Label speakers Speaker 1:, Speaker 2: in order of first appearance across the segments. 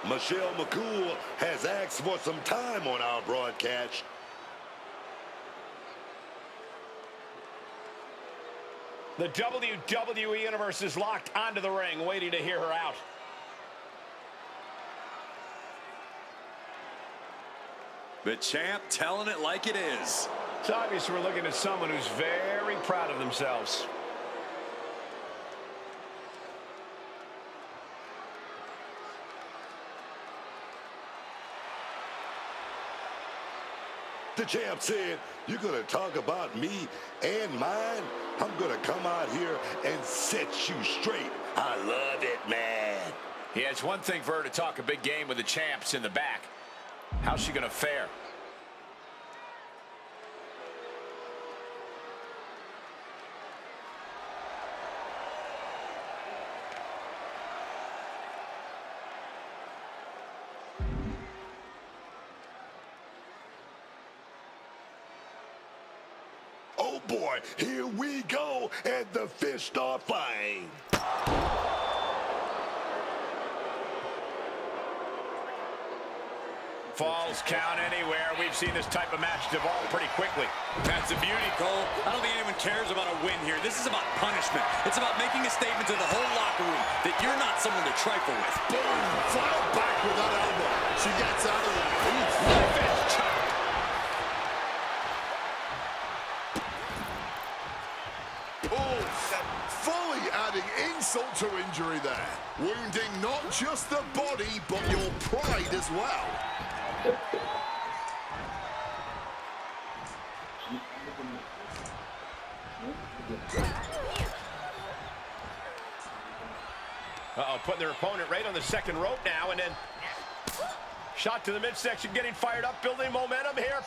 Speaker 1: Michelle McCool has asked for some time on our broadcast.
Speaker 2: The WWE Universe is locked onto the ring, waiting to hear her out.
Speaker 3: The champ telling it like it is.
Speaker 2: It's obvious we're looking at someone who's very proud of themselves.
Speaker 1: The champ said, "You're going to talk about me and mine? I'm going to come out here and set you straight." I love it, man.
Speaker 2: Yeah, it's one thing for her to talk a big game with the champs in the back. How's she going to fare?
Speaker 1: Oh boy, here we go, and the fish start flying.
Speaker 2: Falls count anywhere. We've seen this type of match devolve pretty quickly.
Speaker 3: That's the beauty, Cole. I don't think anyone cares about a win here. This is about punishment. It's about making a statement to the whole locker room that you're not someone to trifle with.
Speaker 4: Boom! File back with that elbow. She gets out of there. Fully adding insult to injury there. Wounding not just the body, but your pride as well.
Speaker 2: Uh-oh, putting their opponent right on the second rope now, and then shot to the midsection, getting fired up, building momentum here.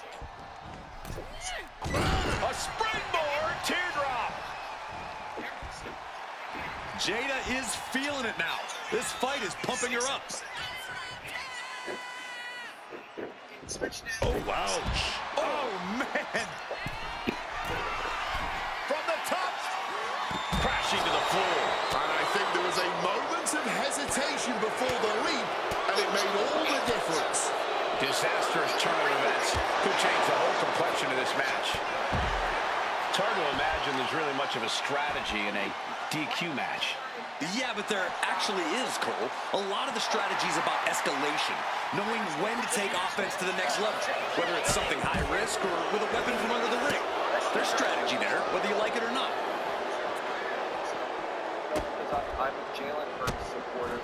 Speaker 2: A springboard teardrop.
Speaker 3: Jada is feeling it now. This fight is pumping her up.
Speaker 1: Oh, ouch.
Speaker 3: Oh, man.
Speaker 2: From the top, crashing to the floor.
Speaker 4: And I think there was a moment of hesitation before the leap, and it made all the difference.
Speaker 2: Disastrous turn of events could change the whole complexion of this match. It's hard to imagine there's really much of a strategy in a DQ match.
Speaker 3: Yeah, but there actually is, Cole. A lot of the strategy is about escalation, knowing when to take offense to the next level, whether it's something high risk or with a weapon from under the ring. There's strategy there, whether you like it or not.
Speaker 5: I'm a Jalen Hurts supporter.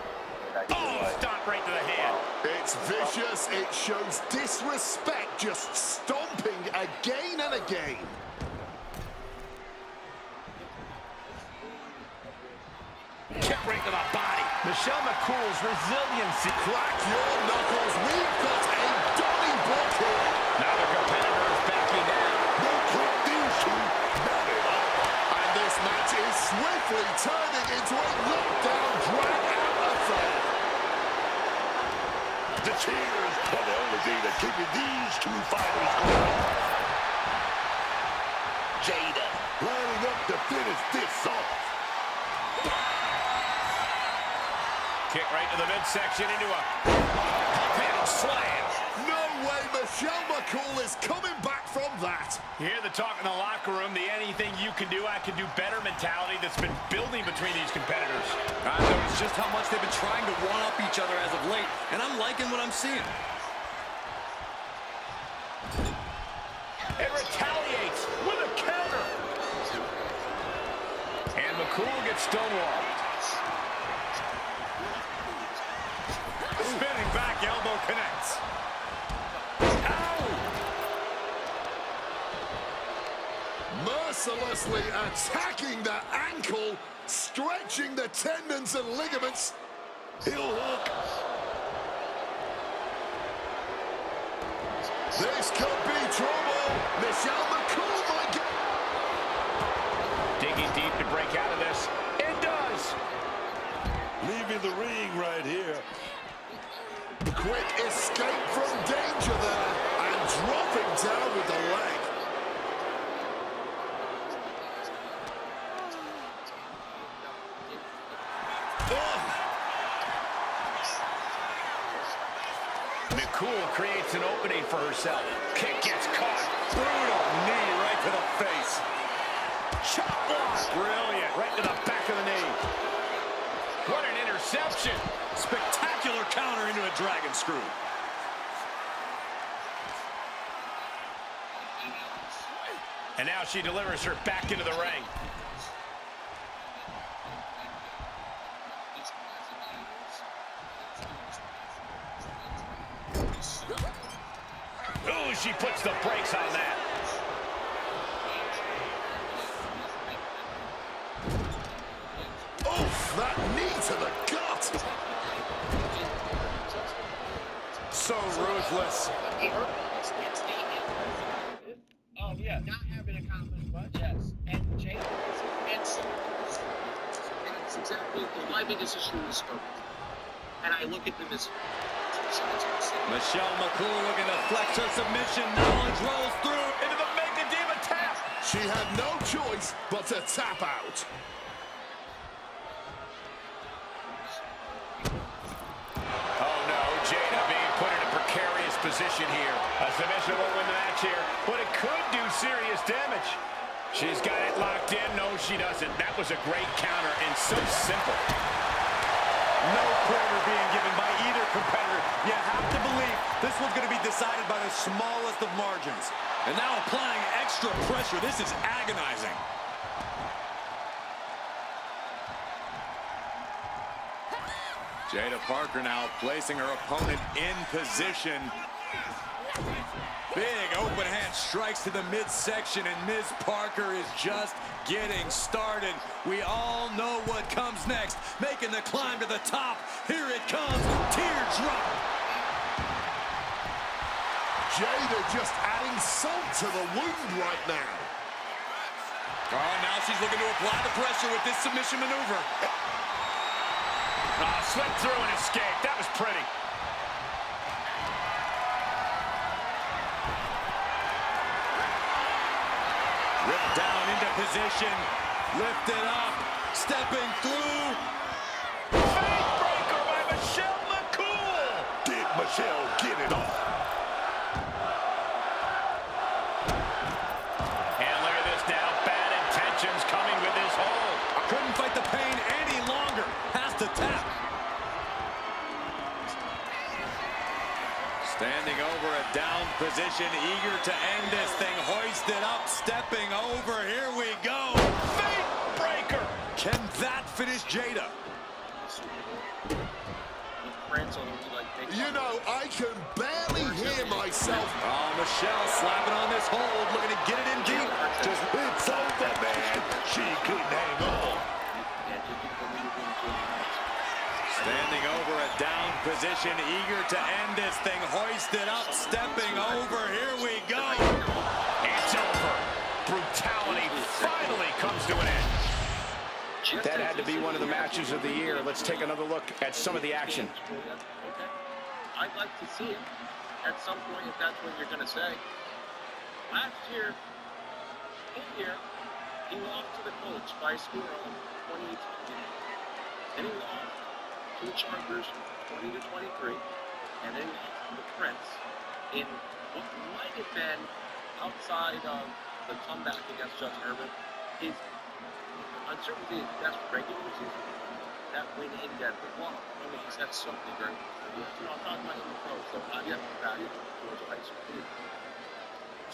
Speaker 2: Oh, stop right to the hand.
Speaker 4: It's vicious. It shows disrespect, just stomping again and again.
Speaker 2: Kick right to the body. Michelle McCool's resiliency.
Speaker 4: Crack your knuckles. We've got a Donnybrook here.
Speaker 2: Now the competitor is backing down.
Speaker 1: No clip these two. Not at all.
Speaker 4: And this match is swiftly turning into a knockdown, drag-out affair.
Speaker 1: The cheers are the only thing that's keeping these two fighters going. Jada lining up to finish this off.
Speaker 2: Kick right to the midsection into a pin slam.
Speaker 4: No way Michelle McCool is coming back from that.
Speaker 2: You hear the talk in the locker room, the anything you can do, I can do better mentality that's been building between these competitors.
Speaker 3: I've noticed just how much they've been trying to one-up each other as of late, and I'm liking what I'm seeing.
Speaker 2: It retaliates with a counter. And McCool gets stonewalled. Spinning back elbow connects. Ow!
Speaker 4: Mercilessly attacking the ankle, stretching the tendons and ligaments.
Speaker 1: He'll hook.
Speaker 4: This could be trouble. Michelle McCool might get...
Speaker 2: Digging deep to break out of this. It does.
Speaker 1: Leaving the ring right here.
Speaker 4: Quick escape from danger there, and dropping down with the leg.
Speaker 2: Ooh, creates an opening for herself. Kick gets caught.
Speaker 3: Brutal knee right to the face.
Speaker 2: Chop block. Brilliant. Right to the back of the knee. What an interception.
Speaker 3: Spectacular counter into a dragon screw.
Speaker 2: And now she delivers her back into the ring. Ooh, she puts the brakes on that.
Speaker 4: Oof, that knee to the gut.
Speaker 3: So ruthless.
Speaker 5: Oh, yeah, not having accomplished much, yes. And Jay, that's exactly my biggest issue is scope. And I look at them as
Speaker 3: Michelle McCool looking to flex her submission. Knowledge rolls through.
Speaker 2: Into the Mega Diva tap.
Speaker 4: She had no choice but to tap out.
Speaker 2: Oh no, Jada being put in a precarious position here. A submission won't win the match here, but it could do serious damage. She's got it locked in. No, she doesn't. That was a great counter and so simple.
Speaker 3: No quarter being given by either competitor. You have to believe this one's going to be decided by the smallest of margins. And now applying extra pressure. This is agonizing. Jada Parker now placing her opponent in position. Big open hand strikes to the midsection, and Ms. Parker is just getting started. We all know what comes next. Making the climb to the top. Here it comes. Teardrop.
Speaker 4: Jada just adding salt to the wound right now.
Speaker 3: Oh, now she's looking to apply the pressure with this submission maneuver.
Speaker 2: Slipped through and escaped. That was pretty.
Speaker 3: Ripped down into position. Lifted up. Stepping through.
Speaker 2: Backbreaker by Michelle McCool.
Speaker 1: Did Michelle get it off?
Speaker 2: And look at this now. Bad intentions coming with this hold.
Speaker 3: Couldn't fight the pain any longer. Has to tap. Standing over a down position, eager to end this thing. Hoisted up, stepping over. Here we go.
Speaker 2: Fake breaker.
Speaker 3: Can that finish Jada?
Speaker 4: You know, I can barely hear myself.
Speaker 3: Oh, Michelle slapping on this hold, looking to get it in deep.
Speaker 1: Just it's over, man. She couldn't hang on.
Speaker 3: Standing over a down position, eager to end this thing. Hoisted up, stepping over. Here we go.
Speaker 2: It's over. Brutality finally comes to an end. That had to be one of the matches of the year. Let's take another look at some of the action.
Speaker 5: Okay. I'd like to see it at some point if that's what you're going to say. Last year, he lost to the Colts by a score of 28-20. Then he lost to the Chargers 20-23. And then he lost to the Prince in what might have been, outside of the comeback against Justin Herbert, his uncertainty is best regular season. That win in Denver. Well, I mean, he's had so many great years. You know, I'm talking about in the pros, so not yet value towards a high school.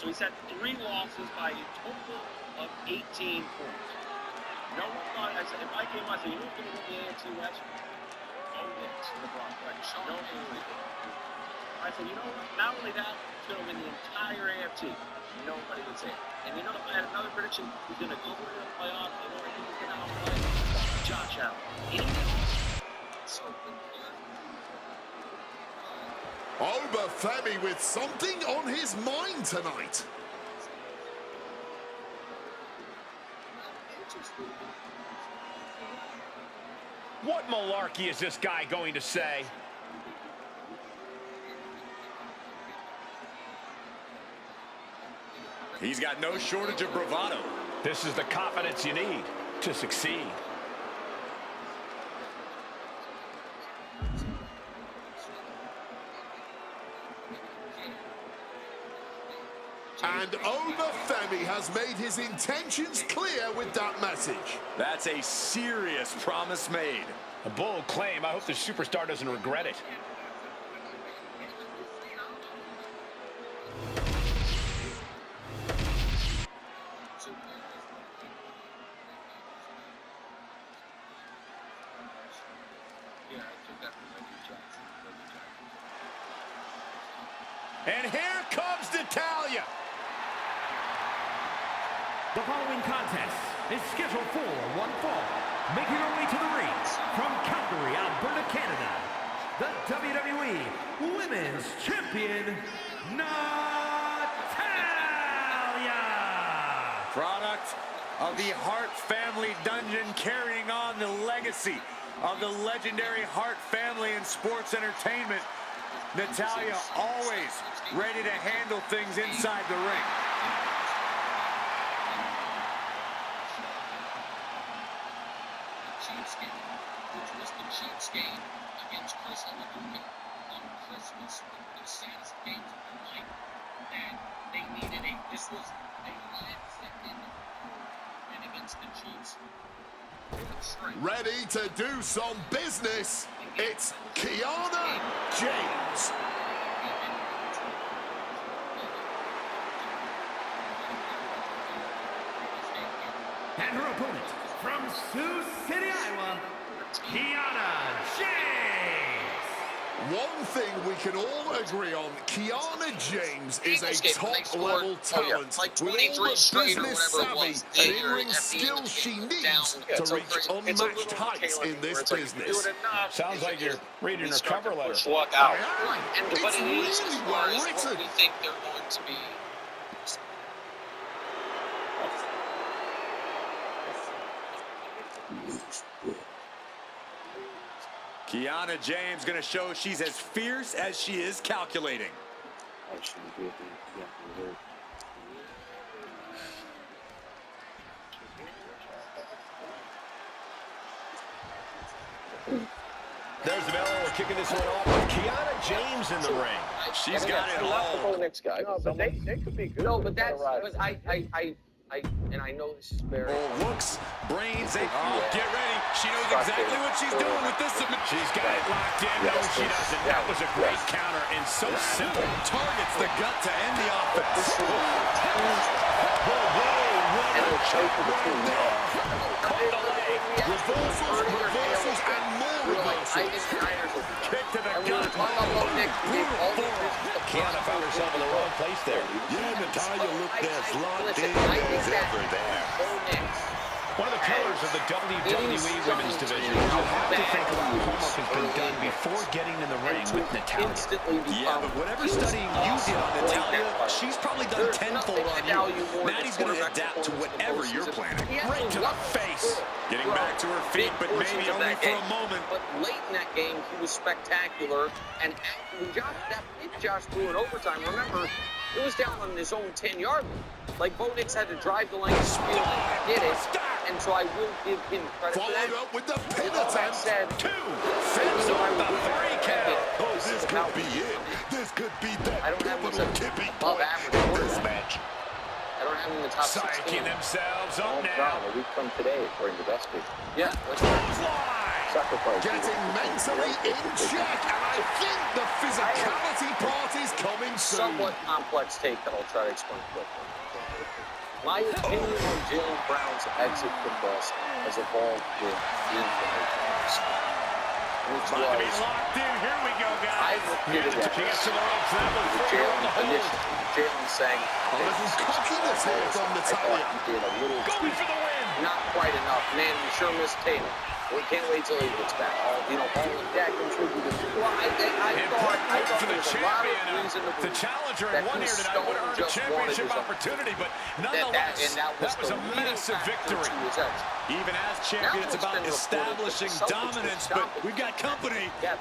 Speaker 5: So he's had 3 losses by a total of 18 points. No one thought, I said, if I came out and said, you know who's going to win the AFC West? Oh, yes, LeBron. Right. No, I said, you know what? Not only that, he's going to win the entire AFC. Nobody would say it. And you know, if I had another prediction, he's going to go over to the playoffs. You know, I think he's going to outplay Josh Allen.
Speaker 4: Obafemi with something on his mind tonight.
Speaker 2: What malarkey is this guy going to say?
Speaker 3: He's got no shortage of bravado.
Speaker 2: This is the confidence you need to succeed.
Speaker 4: And Femi has made his intentions clear with that message.
Speaker 3: That's a serious promise made.
Speaker 2: A bold claim. I hope the superstar doesn't regret it. And here comes Natalya.
Speaker 6: The following contest is scheduled for one fall. Making her way to the ring from Calgary, Alberta, Canada, the WWE Women's Champion, Natalya.
Speaker 3: Product of the Hart family dungeon, carrying on the legacy of the legendary Hart family in sports entertainment. Natalya always ready to handle things inside the ring.
Speaker 7: Which was the Chiefs game against Chris Hemingway on Christmas, one of the saddest games of their life. And they needed this was a last-second win against the Chiefs.
Speaker 4: Ready to do some business, it's Kiana James.
Speaker 6: And her opponent from Sioux City, Iowa, Kiana James.
Speaker 4: One thing we can all agree on, Kiana James is a top-level talent with all the business savvy and in-ring skills she needs to reach unmatched heights in this business.
Speaker 2: Sounds like you're reading her cover letter.
Speaker 4: It's
Speaker 5: But it is
Speaker 4: really
Speaker 5: as
Speaker 4: well
Speaker 5: far as what
Speaker 4: written.
Speaker 5: we think they're going to be.
Speaker 3: Kiana James going to show she's as fierce as she is calculating.
Speaker 2: There's the bell. We're kicking this one off with Kiana James in the ring.
Speaker 3: She's got it all.
Speaker 8: Next guy. No, but they could be good.
Speaker 5: No, but that's but I know this is very.
Speaker 3: Oh, looks, brains, get ready. She knows exactly what she's doing with this submission.
Speaker 2: She's got it locked in. No, she doesn't. That was a great counter and so simple.
Speaker 3: Targets the gut to end the offense.
Speaker 2: Whoa, what a choke right there. Caught the leg.
Speaker 4: Reversals, and more reversals.
Speaker 2: Kick to the gut. Kiana found herself in the wrong place there.
Speaker 1: Yeah, Natalya looked as locked in as ever there.
Speaker 2: One of the pillars of the WWE Women's Division. You have to think a lot of homework has been done before getting in the ring with Natalya.
Speaker 3: Yeah, but whatever studying you did on Natalya, she's probably done tenfold on you. Maddie's going to adapt to whatever you're planning.
Speaker 2: Right to the face.
Speaker 3: Getting back to her feet, but maybe only for a moment.
Speaker 5: But late in that game, he was spectacular. And that hit Josh threw in overtime. Remember, it was down on his own 10-yard line. Like, Bo Nix had to drive the lane to speed, and he did it. And so I will give him credit for that.
Speaker 4: Followed up with the pin
Speaker 5: All that
Speaker 4: attempt.
Speaker 5: said,
Speaker 2: Fends off the 3 count.
Speaker 1: Oh, this could be it. This could be that
Speaker 5: I don't have him
Speaker 1: pivotal
Speaker 5: as
Speaker 1: tipping
Speaker 5: above
Speaker 1: point
Speaker 5: average
Speaker 1: in this
Speaker 5: quarterback.
Speaker 1: match.
Speaker 5: I don't have him in the top 16.
Speaker 2: Psyching themselves up now.
Speaker 8: A week from today, according to Best Week.
Speaker 5: Yeah.
Speaker 2: Clothesline.
Speaker 8: Sacrifice.
Speaker 4: Getting mentally in check, and I think the physicality part is coming soon.
Speaker 5: Somewhat complex take that I'll try to explain quickly. My opinion on Jalen Brown's exit from Boston has evolved with injuries. Which
Speaker 2: About to be
Speaker 5: was,
Speaker 2: locked in. Here we go,
Speaker 5: I
Speaker 2: guys.
Speaker 5: looked at it
Speaker 2: She gets to the ropes. That was
Speaker 5: with
Speaker 2: before on the hold.
Speaker 5: Jalen saying,
Speaker 4: A little cockiness here from
Speaker 5: I thought
Speaker 4: Natalya.
Speaker 5: he did a little
Speaker 2: Going for the win.
Speaker 5: not quite enough. Man, we sure missed Tatum. We can't wait till he gets back. All of that contributed. Well, I thought
Speaker 2: For
Speaker 5: there
Speaker 2: the
Speaker 5: was a lot of
Speaker 2: champion,
Speaker 5: reason to
Speaker 2: the
Speaker 5: believe
Speaker 2: challenger
Speaker 5: that
Speaker 2: in one here tonight would have earned a
Speaker 5: just wanted
Speaker 2: championship
Speaker 5: his own.
Speaker 2: opportunity, but nonetheless, that was
Speaker 5: the
Speaker 2: a
Speaker 5: leading
Speaker 2: massive
Speaker 5: factor
Speaker 2: victory.
Speaker 5: to his exit.
Speaker 3: Even as champion, it's about establishing dominance, but we've got company.
Speaker 5: Yeah,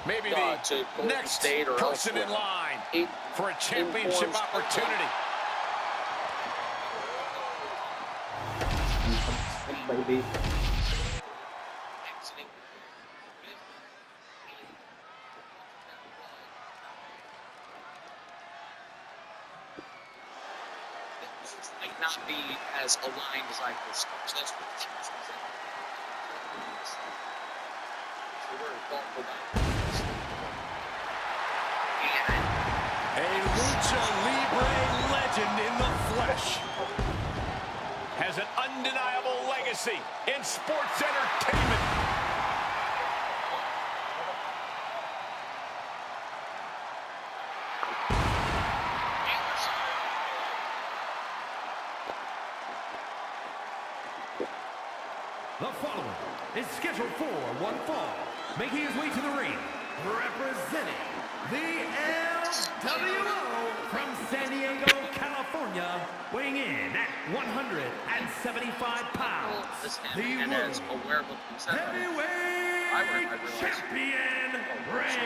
Speaker 2: Maybe
Speaker 5: to
Speaker 2: the
Speaker 5: Golden
Speaker 2: next
Speaker 5: State or
Speaker 2: person in
Speaker 5: elsewhere.
Speaker 2: line for a championship opportunity.
Speaker 8: Maybe.
Speaker 5: exiting.
Speaker 7: might not be as aligned as I was. That's what the team is.
Speaker 3: A Lucha Libre legend in the flesh.
Speaker 2: Has an undeniable legacy in sports entertainment.
Speaker 6: The following is scheduled for one fall, making his way to the ring, representing the LWO from San Diego, California, weighing in at 175 pounds, the World Heavyweight Champion, Rey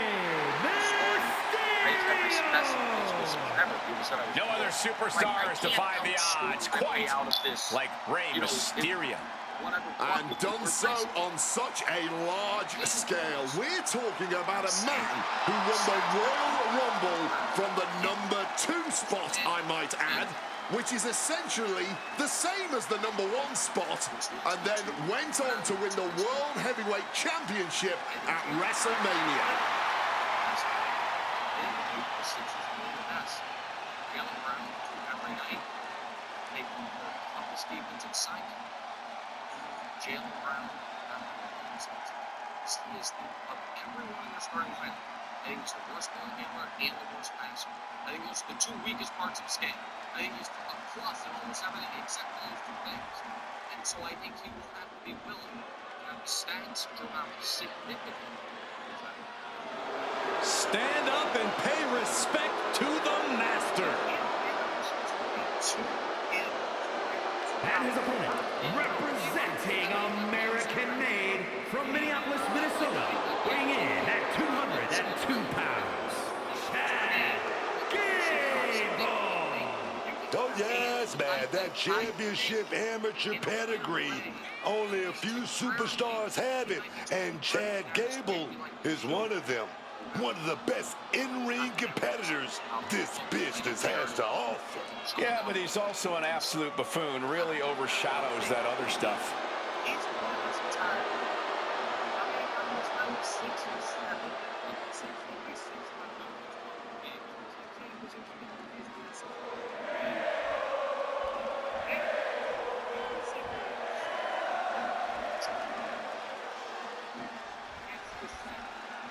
Speaker 6: Mysterio.
Speaker 2: No other superstars defy the odds quite like Rey Mysterio.
Speaker 4: And done so on such a large scale. We're talking about a man who won the Royal Rumble from the number 2 spot, I might add, which is essentially the same as the number 1 spot, and then went on to win the World Heavyweight Championship at WrestleMania.
Speaker 7: Jalen Brown, he is of everyone in their starting lineup. I think he's the worst ball handler and the worst passer. I think those are the 2 weakest parts of his game. I think he's a plus in almost everything except those 2 things. And so I think he will have to be willing to have the stats drop significantly.
Speaker 3: Stand up and pay respect to the master.
Speaker 6: And his opponent, representing American-made from Minneapolis, Minnesota, weighing in at 202 pounds, Chad Gable.
Speaker 1: Oh, yes, man, that championship amateur pedigree. Only a few superstars have it, and Chad Gable is one of them. One of the best in-ring competitors this business has to offer.
Speaker 2: Yeah, but he's also an absolute buffoon. Really overshadows that other stuff.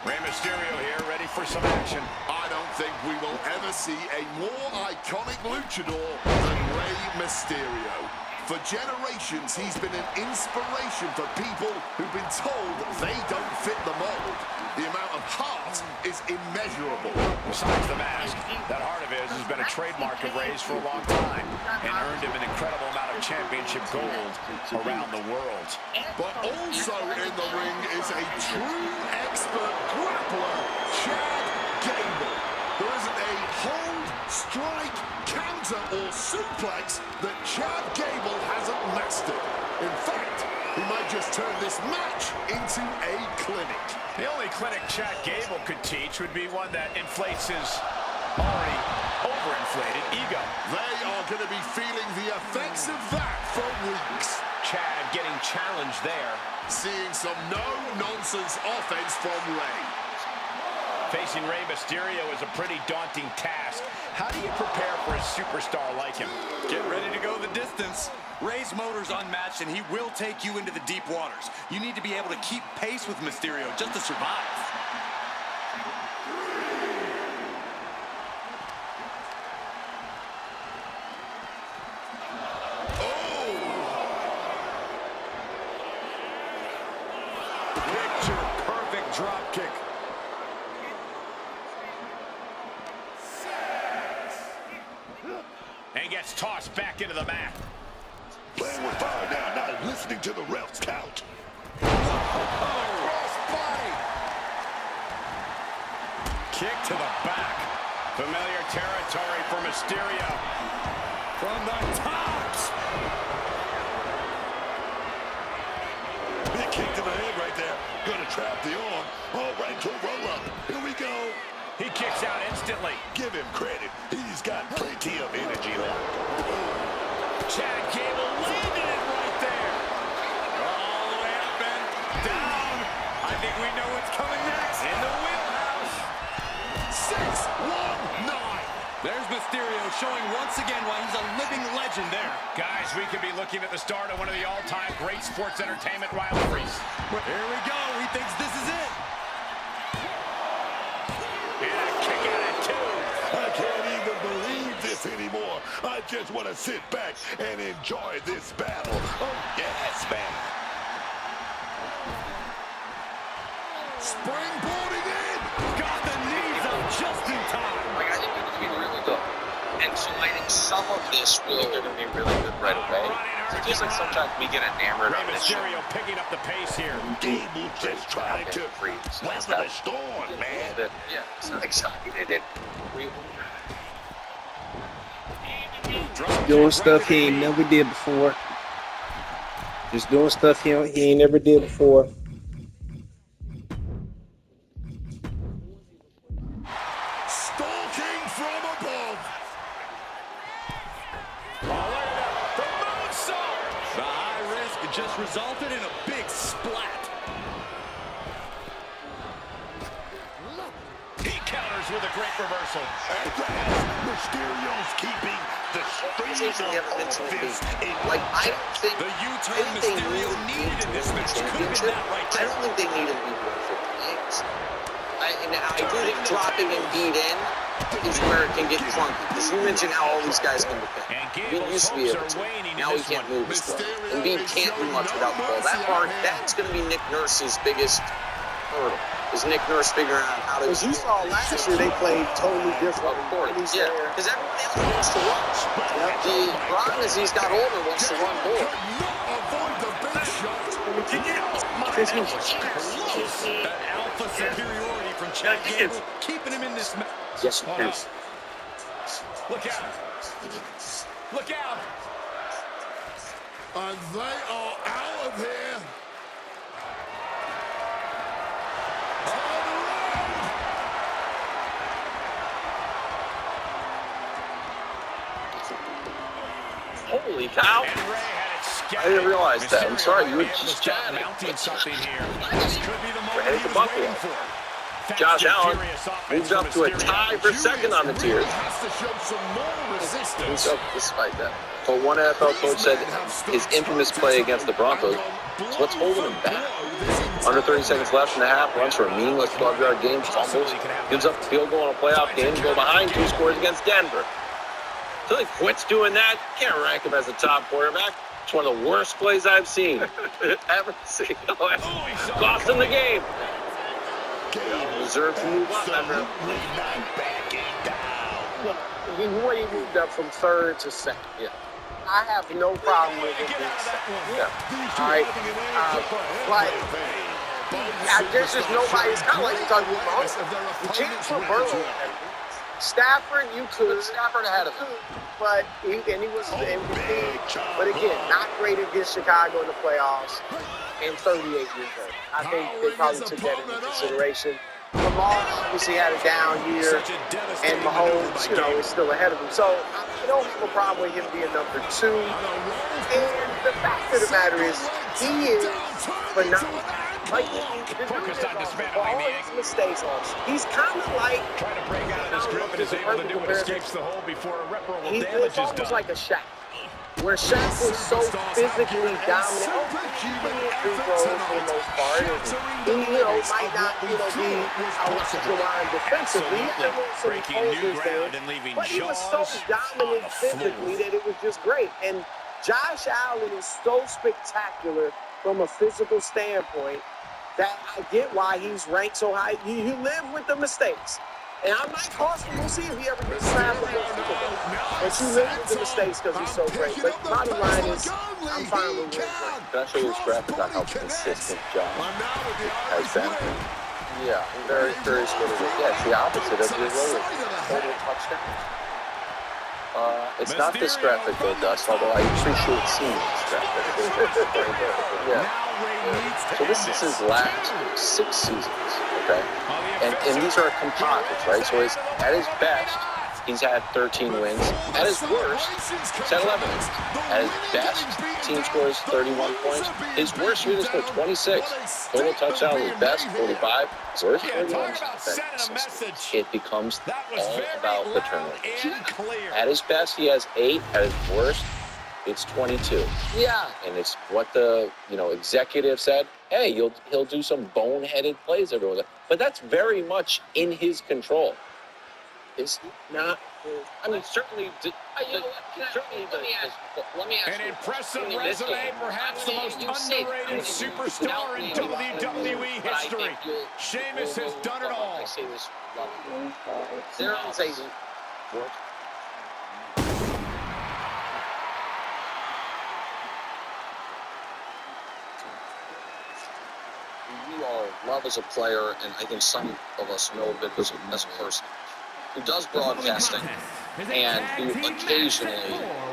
Speaker 2: Rey Mysterio here, ready for some action.
Speaker 4: I don't think we will ever see a more iconic luchador than Rey Mysterio. For generations, he's been an inspiration for people who've been told they don't fit the mold. The amount of heart is immeasurable.
Speaker 2: Besides the mask, that heart of his has been a trademark of Rey's for a long time and earned him an incredible amount of championship gold around the world.
Speaker 4: But also in the ring is a true expert grappler, Chad Gable. There isn't a hold, strike, counter, or suplex that Chad Gable hasn't mastered. In fact, he might just turn this match into a clinic.
Speaker 2: The only clinic Chad Gable could teach would be one that inflates his already overinflated ego.
Speaker 4: They are going to be feeling the effects of that for weeks.
Speaker 2: Chad getting challenged there.
Speaker 4: Seeing some no-nonsense offense from Rey.
Speaker 2: Facing Rey Mysterio is a pretty daunting task. How do you prepare for a superstar like him?
Speaker 3: Get ready to go the distance. Rey's motor's unmatched, and he will take you into the deep waters. You need to be able to keep pace with Mysterio just to survive.
Speaker 2: Picture-perfect drop kick. And gets tossed back into the mat.
Speaker 1: Playing with fire now, not listening to the ref's count.
Speaker 2: Cross body. Kick to the back. Familiar territory for Mysterio. From the tops.
Speaker 1: Big kick to the head right there. Gonna trap the arm. All right, to roll up. Here we go.
Speaker 2: He kicks out instantly.
Speaker 1: Give him credit. He's got plenty of energy left.
Speaker 3: There's Mysterio showing once again why he's a living legend there.
Speaker 2: Guys, we could be looking at the start of one of the all-time great sports entertainment rivalries.
Speaker 3: Here we go. He thinks this is it.
Speaker 2: And a kick out at 2.
Speaker 1: I can't even believe this anymore. I just want to sit back and enjoy this battle. Oh, yes, man.
Speaker 4: Springboarding in.
Speaker 3: Got the knees up just in time.
Speaker 5: Like, I think they're going to be really good. And so I think some of this will, they're going to be really good right away. It feels like sometimes we get enamored on this show.
Speaker 2: Mysterio picking up the pace here.
Speaker 1: Gable just trying to weather the storm, man.
Speaker 5: Yeah, it's not excited.
Speaker 8: Doing stuff he ain't never did before. Just doing stuff he ain't never did before.
Speaker 1: Stalking from above.
Speaker 2: The moonsault.
Speaker 3: The high risk just resulted in a big splat.
Speaker 2: He counters with a great reversal.
Speaker 1: At last, Mysterio's keeping the streak of offense in.
Speaker 5: Like, I don't think
Speaker 3: The U-turn Mysterio needed in this match. Could have been that right
Speaker 5: I
Speaker 3: there.
Speaker 5: don't think they needed to be 150 games. I do think dropping and beat in is where it can get clunky. Because you mentioned how all these guys can defend. We used to be able to. Now we can't move as well. And Embiid can't do much without the ball. That part, that's going to be Nick Nurse's biggest hurdle. Is Nick Nurse figuring out how to...
Speaker 8: As you saw last year, they played totally different.
Speaker 5: Of course, yeah. Because everybody else wants to rush. The problem is he's got older, wants to run more.
Speaker 3: That alpha superiority from Chad Gable, keeping him in this match.
Speaker 8: Yes, it is.
Speaker 2: Look out. Look out.
Speaker 4: And they are out of here.
Speaker 5: Holy cow.
Speaker 2: And Ray had it scattered.
Speaker 5: I didn't realize that. I'm sorry, you were
Speaker 2: Mysterio
Speaker 5: just
Speaker 2: was
Speaker 5: jabbing.
Speaker 2: mounting something here. This could be the moment
Speaker 5: Headed
Speaker 2: he
Speaker 5: to
Speaker 2: was
Speaker 5: Buffalo.
Speaker 2: waiting for.
Speaker 5: Josh Allen
Speaker 2: Furious offense
Speaker 5: moves up
Speaker 2: from
Speaker 5: to a
Speaker 2: Mysterio.
Speaker 5: tie for second on the tiers.
Speaker 4: Has to show some more resistance.
Speaker 5: Moves up despite that. But one NFL coach said his infamous play against the Broncos is what's holding him back. Under 30 seconds left in the half, runs for a meaningless 12-yard game, fumbles, gives up the field goal in a playoff game, go behind 2 scores against Denver. Until he quits doing that, can't rank him as a top quarterback. It's one of the worst plays I've seen. Ever seen. Cost him the game. Deserved to move up.
Speaker 8: Look, he really moved up from third to second.
Speaker 5: Yeah.
Speaker 8: I have no problem with it being second.
Speaker 5: Yeah.
Speaker 8: All right. But there's just nobody. It's kind of like you're talking about Mahomes. You can't put Burrow ahead of him. Stafford, you could.
Speaker 5: Stafford ahead of him.
Speaker 8: But he was the MVP. But again, not great against Chicago in the playoffs and 38 years old. I think they probably took that into consideration. Lamar obviously had a down year, and Mahomes, is still ahead of him. So I don't have a problem with him being number 2. And the fact of the matter is, he is phenomenal. Like,
Speaker 2: Focused on dismantling
Speaker 8: all
Speaker 2: the
Speaker 8: his mistakes, he's kind of like
Speaker 2: trying to break out of his grip and is able to do what escapes the hole before irreparable
Speaker 8: he's
Speaker 2: damage is
Speaker 8: almost
Speaker 2: done.
Speaker 8: like a Shaq, where Shaq was so physically dominant. Free throws for the most part, and he, might not, be outline defensively. There was some posers there, but he was so dominant physically that it was just great. And Josh Allen is so spectacular from a physical standpoint that I get why he's ranked so high. You live with the mistakes. And I might cost him. We'll see if he ever gets slammed with the Super Bowl. But you live with the mistakes because he's so great. But bottom line is, I'm fine with him.
Speaker 5: Can I show you this graphic on how consistent Josh has been? Yeah, very, very good. Yeah, it's the opposite of your roller. Total touchdowns. It's not this graphic though, Dust, although I appreciate seeing this graphic. Yeah. So this is his last 6 seasons, okay? And these are composites, right? So at his best, he's had 13 wins. At his worst, he's had 11 wins. At his best, team scores 31 points. His worst year, he scored 26. Total touchdowns, his best, 45. His worst, 31. It becomes all about the turnovers. At his best, he has 8. At his worst, it's 22. Yeah. And it's what the, executive said. Hey, he'll do some boneheaded plays every once in a while. But that's very much in his control. It's not. I mean, certainly. Let me ask
Speaker 2: An
Speaker 5: you
Speaker 2: impressive resume, perhaps the most underrated superstar in WWE history. Sheamus has done it all.
Speaker 5: I say this. There is a. You all love as a player, and I think some of us know a bit as a person, who does broadcasting and who occasionally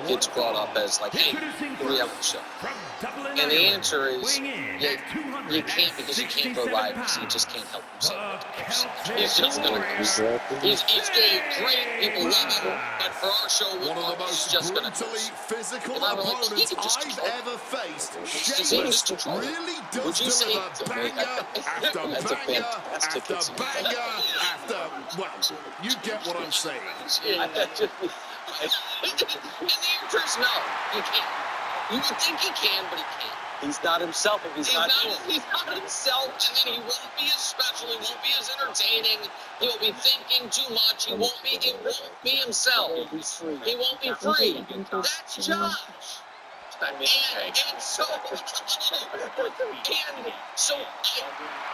Speaker 5: gets brought up as like, hey, who we have on the show? And the answer is, you can't, because he can't go live because he just can't help himself. He's just gonna he's great, people love him, but for our show, he's just gonna
Speaker 4: physical opponents I've ever faced. Sheamus really does deliver banger after banger after banger after. Well, you get what I'm saying.
Speaker 5: And the answer is no, he can't. You would think he can, but he can't. He's not himself if he's not himself, and then he won't be as special, he won't be as entertaining, he'll be thinking too much, he won't be himself. He won't be free. That's Josh. And so,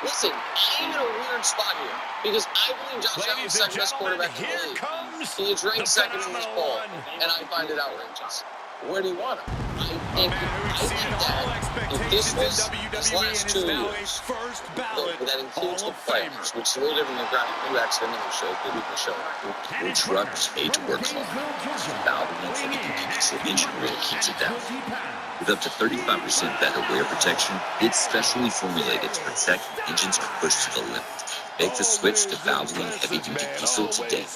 Speaker 5: listen, I'm in a weird spot here, because I believe Josh Allen's second best quarterback in the league. He is ranked second in this poll, and I find it outrageous. Where do you want him? I think that if this was his last 2 years, that includes the playoffs, which is a little different than grabbing new accident in the show, good week in the show.
Speaker 9: Coach Rupp was made to work hard. Valvoline for the convenience solution really keeps it down. With up to 35% better wear protection, it's specially formulated to protect engines are pushed to the limit. Make the switch to Valvoline Heavy Duty Diesel today.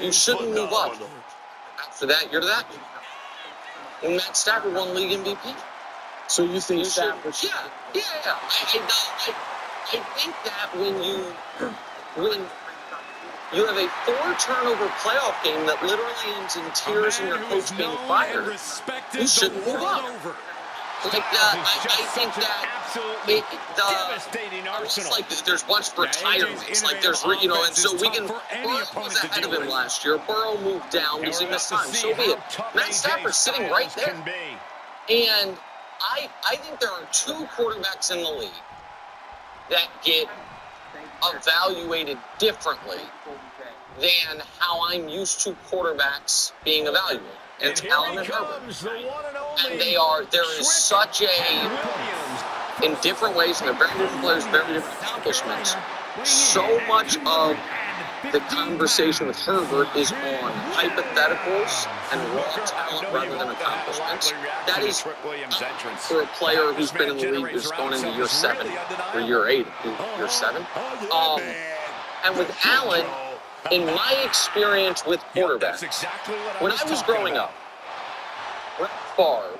Speaker 5: You shouldn't move up. After that, you're that. And Matt Stafford won league MVP.
Speaker 8: So you think Stafford?
Speaker 5: Yeah. I think that when you have a 4-turnover playoff game that literally ends in tears and your coach being fired, you shouldn't move up. Like I think that it's like there's bunch of retirements, like there's and so we can. Burrow was ahead of him last year. Burrow moved down because he missed time. So be it. Matt Stafford's sitting right there, and I think there are 2 quarterbacks in the league that get evaluated differently than how I'm used to quarterbacks being evaluated. And it's Allen and Herbert. And there is such a, in different ways, and they're very different players, very different accomplishments. So much of the conversation with Herbert is on hypotheticals and raw talent rather than accomplishments. That is, for a player who's been in the league, who's going into year 7 or year 8, year 7. And with Allen, in my experience with quarterbacks, when I was growing up, Brett Favre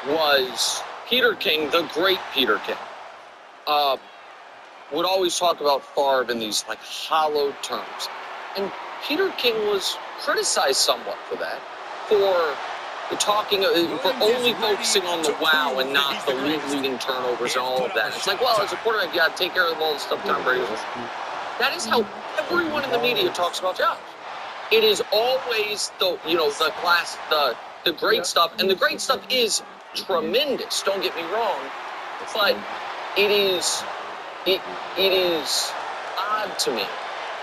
Speaker 5: was Peter King, the great Peter King. Would always talk about Favre in these like hollowed terms. And Peter King was criticized somewhat for that, for only focusing on the wow and not the league-leading turnovers and all of that. It's like, well, as a quarterback, you got to take care of all the stuff Tom Brady was. That is how everyone in the media talks about Josh. It is always the class, the great stuff, and the great stuff is tremendous. Don't get me wrong, but it is odd to me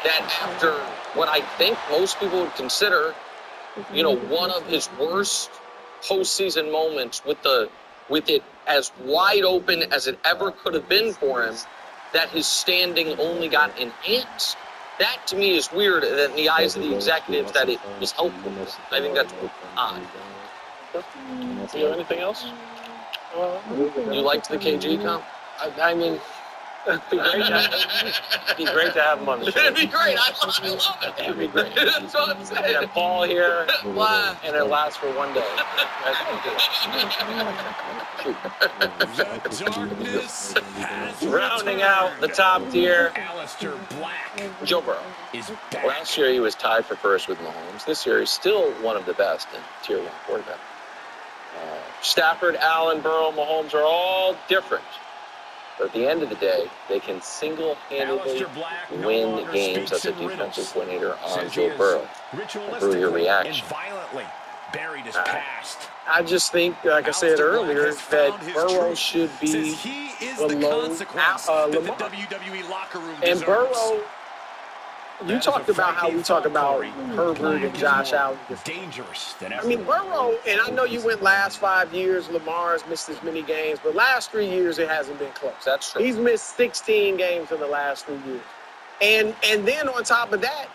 Speaker 5: that after what I think most people would consider, one of his worst postseason moments with it as wide open as it ever could have been for him, that his standing only got enhanced. That to me is weird, that in the eyes of the executives that it was helpful. I think that's odd. Do you have anything else? You liked the KG comp? I mean, It'd be great to have him on the show.
Speaker 7: It'd be great. I love it.
Speaker 5: It'd be great.
Speaker 7: That's what I'm saying.
Speaker 5: We have Paul here,
Speaker 7: Wow.
Speaker 5: and it lasts for one day.
Speaker 2: Darkness has
Speaker 5: Rounding out the top tier,
Speaker 2: Aleister Black
Speaker 5: Joe Burrow.
Speaker 2: is back.
Speaker 5: Last year he was tied for first with Mahomes. This year he's still one of the best in Tier 1 quarterback. Stafford, Allen, Burrow, Mahomes are all different. But at the end of the day, they can single-handedly win games as a defensive coordinator on Joe Burrow. Through your reaction.
Speaker 2: Violently buried his past.
Speaker 5: I just think, like I said earlier, that Burrow should be below Lamar.
Speaker 2: WWE locker room
Speaker 5: And Burrow, you talked about how we talk about Herbert and Josh Allen.
Speaker 2: Dangerous than
Speaker 5: I
Speaker 2: ever.
Speaker 5: mean, Burrow, and I know you went last 5 years, Lamar's missed as many games, but last 3 years it hasn't been close.
Speaker 7: That's true.
Speaker 5: He's missed 16 games in the last 3 years. And then on top of that,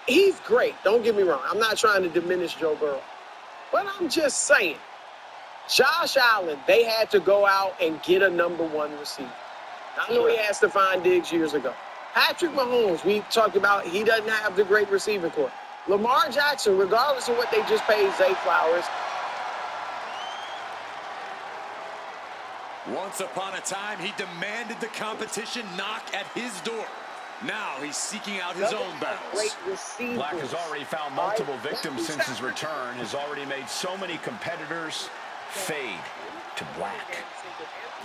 Speaker 5: he's great. Don't get me wrong. I'm not trying to diminish Joe Burrow. But I'm just saying, Josh Allen, they had to go out and get a number 1 receiver. I know he had Stephon Diggs years ago. Patrick Mahomes, we talked about, he doesn't have the great receiving corps. Lamar Jackson, regardless of what they just paid Zay Flowers.
Speaker 3: Once upon a time, he demanded the competition knock at his door. Now he's seeking out his own battles.
Speaker 5: Great receivers.
Speaker 2: Black has already found multiple victims since his return, has already made so many competitors fade to black.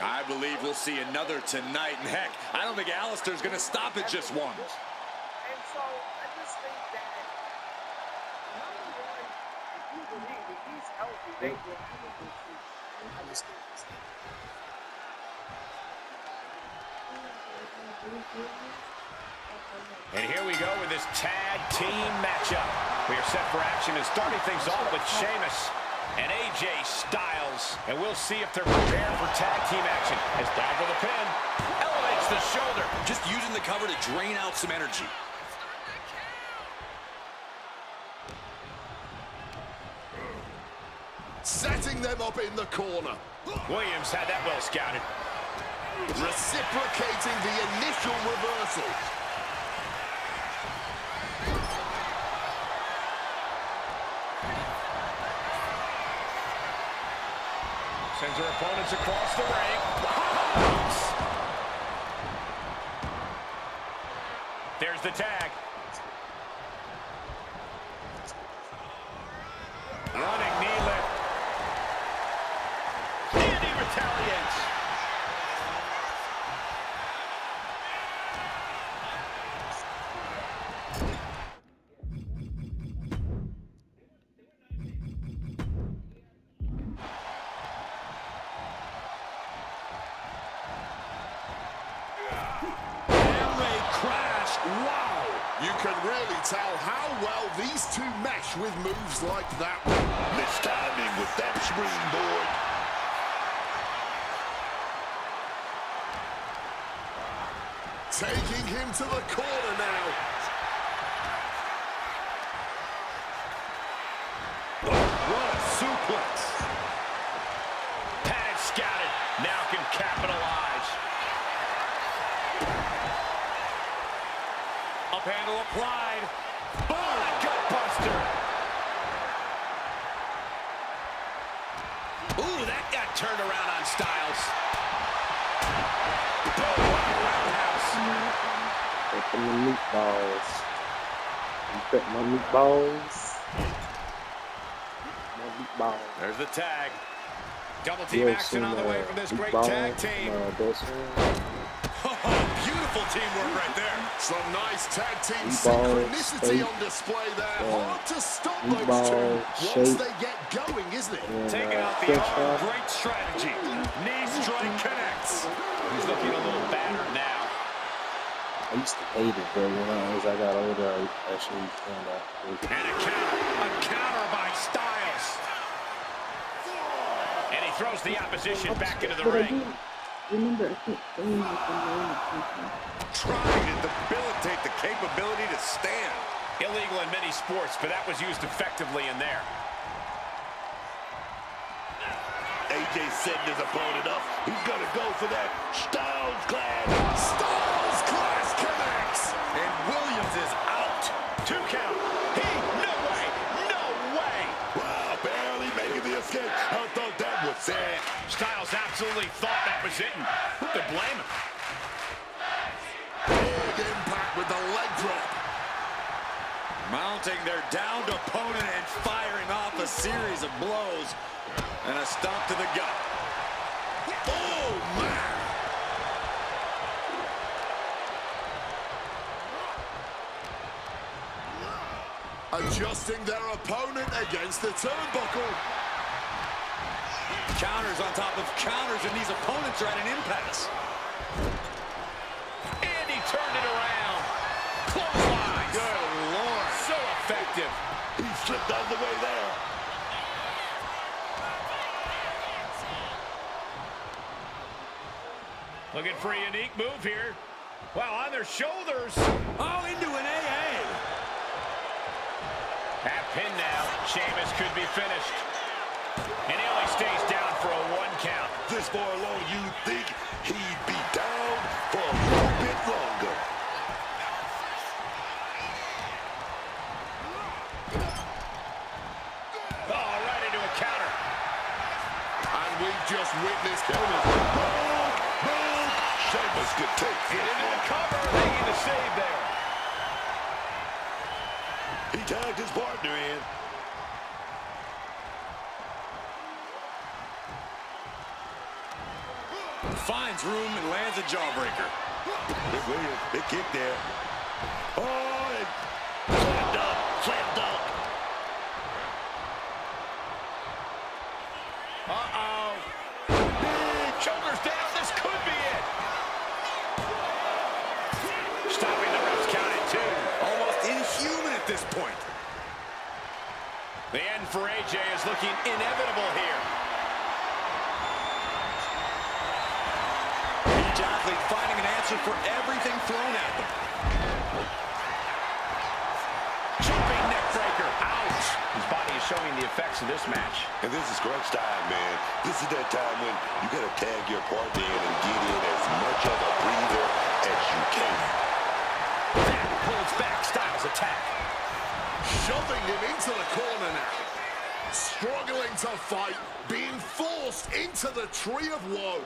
Speaker 3: I believe we'll see another tonight. And heck, I don't think Aleister's going to stop at just one.
Speaker 5: And so I just think that, number one, if you believe if he's healthy, they will have a good season. I just think it's
Speaker 2: And here we go with this tag team matchup. We are set for action and starting things off with Sheamus and AJ Styles. And we'll see if they're prepared for tag team action. As down for the pin, elevates the shoulder.
Speaker 3: Just using the cover to drain out some energy.
Speaker 4: Setting them up in the corner.
Speaker 2: Williams had that well scouted.
Speaker 4: Reciprocating the initial reversal.
Speaker 2: Sends her opponents across the ring. There's the tag. Running knee lift. And he retaliates.
Speaker 4: Wow! You can really tell how well these two mesh with moves like that.
Speaker 1: Mistiming with that springboard.
Speaker 4: Taking him to the corner now.
Speaker 2: What a suplex. Pad scouted. Now can capitalize. Up handle applied. Boom! Gut buster. Ooh, that got turned around on Styles. Boom! Roundhouse.
Speaker 8: Put my meatballs. You put my meatballs. My meatballs.
Speaker 2: There's the tag. Double team action on the way from this great tag team.
Speaker 3: Beautiful teamwork right there.
Speaker 4: Some nice tag team synchronicity on display there. Hard to stop those two once they get going, isn't it?
Speaker 2: Taking out the arm. Great strategy. Knee strike connects. He's looking a little battered now.
Speaker 8: I used to hate it, but as I got older, I actually found out.
Speaker 2: And a counter by Styles. And he throws the opposition back into the ring.
Speaker 10: Remember, I keep saying this in
Speaker 1: Trying to debilitate the capability to stand.
Speaker 2: Illegal in many sports, but that was used effectively in there.
Speaker 1: AJ setting his opponent up. He's going to go for that Styles Clash.
Speaker 4: Styles Clash connects.
Speaker 3: And Williams is out.
Speaker 2: 2 count. No way. No way.
Speaker 1: Wow, barely making the escape. I thought that was sad.
Speaker 2: Styles absolutely thought that was it. Who could blame him?
Speaker 4: Big impact with the leg drop.
Speaker 3: Mounting their downed opponent and firing off a series of blows. And a stomp to the gut.
Speaker 4: Oh, man. Adjusting their opponent against the turnbuckle.
Speaker 3: Counters on top of counters, and these opponents are at an impasse.
Speaker 2: And he turned it around. Clothesline.
Speaker 3: Good Lord.
Speaker 2: So effective.
Speaker 1: He slipped out of the way there.
Speaker 2: Looking for a unique move here. Wow, on their shoulders.
Speaker 3: Oh, into an AA.
Speaker 2: At pin now. Sheamus could be finished. And he only stays down for a 1 count.
Speaker 1: This far along, you'd think he'd be down for a little bit longer.
Speaker 2: Oh, right into a counter.
Speaker 4: And we've just witnessed
Speaker 1: Sheamus could take
Speaker 2: Get
Speaker 1: this
Speaker 2: into the
Speaker 1: one.
Speaker 2: cover. Making the save there.
Speaker 1: He tagged his partner in.
Speaker 3: Finds room and lands a jawbreaker.
Speaker 1: Big Williams, big kick there. Oh, and slam dunk, slam dunk.
Speaker 2: Uh-oh. Big shoulders down. This could be it. Stopping the ref's count at 2.
Speaker 3: Almost inhuman at this point.
Speaker 2: The end for AJ is looking inevitable here.
Speaker 3: Each athlete finding an answer for everything thrown at them.
Speaker 2: Jumping neck breaker. Ouch. His body is showing the effects of this match.
Speaker 1: And this is crunch time, man. This is that time when you got to tag your partner in and get in as much of a breather as you can.
Speaker 2: That pulls back. Styles attack.
Speaker 4: shoving him into the corner now. Struggling to fight, being forced into the tree of woe.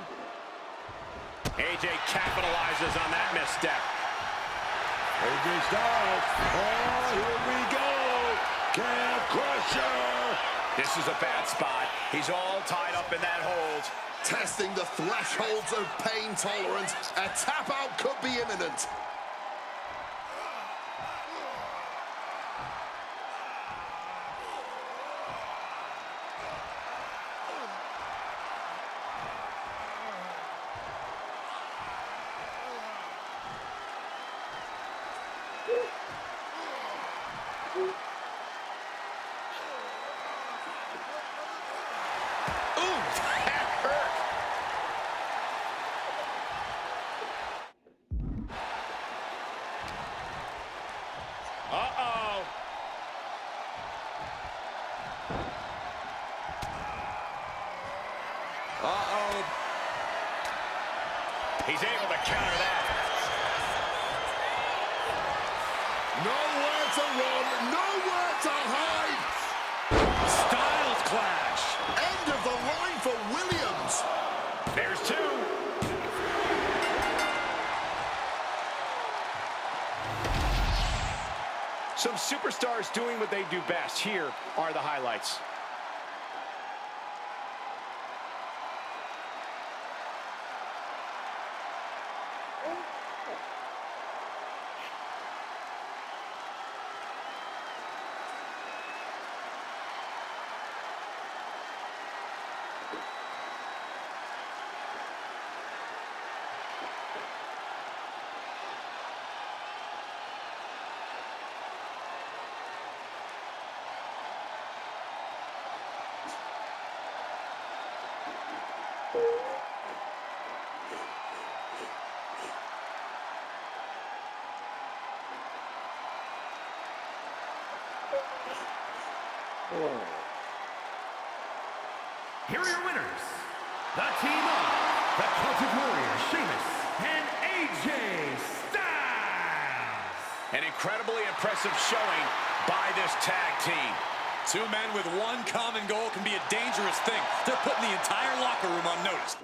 Speaker 2: AJ capitalizes on that misstep.
Speaker 1: AJ Styles. Oh, here we go. Calf crusher.
Speaker 2: This is a bad spot. He's all tied up in that hold.
Speaker 4: Testing the thresholds of pain tolerance. A tap out could be imminent.
Speaker 2: Uh-oh.
Speaker 3: Uh-oh.
Speaker 2: He's able to counter that.
Speaker 4: Nowhere to run, nowhere to hide.
Speaker 3: Styles clash.
Speaker 4: End of the line for Williams.
Speaker 2: There's two. Some superstars doing what they do best. Here are the highlights.
Speaker 6: Here are your winners, the team of the Celtic Warriors, Sheamus and AJ Styles.
Speaker 2: An incredibly impressive showing by this tag team.
Speaker 3: Two men with one common goal can be a dangerous thing. They're putting the entire locker room on notice.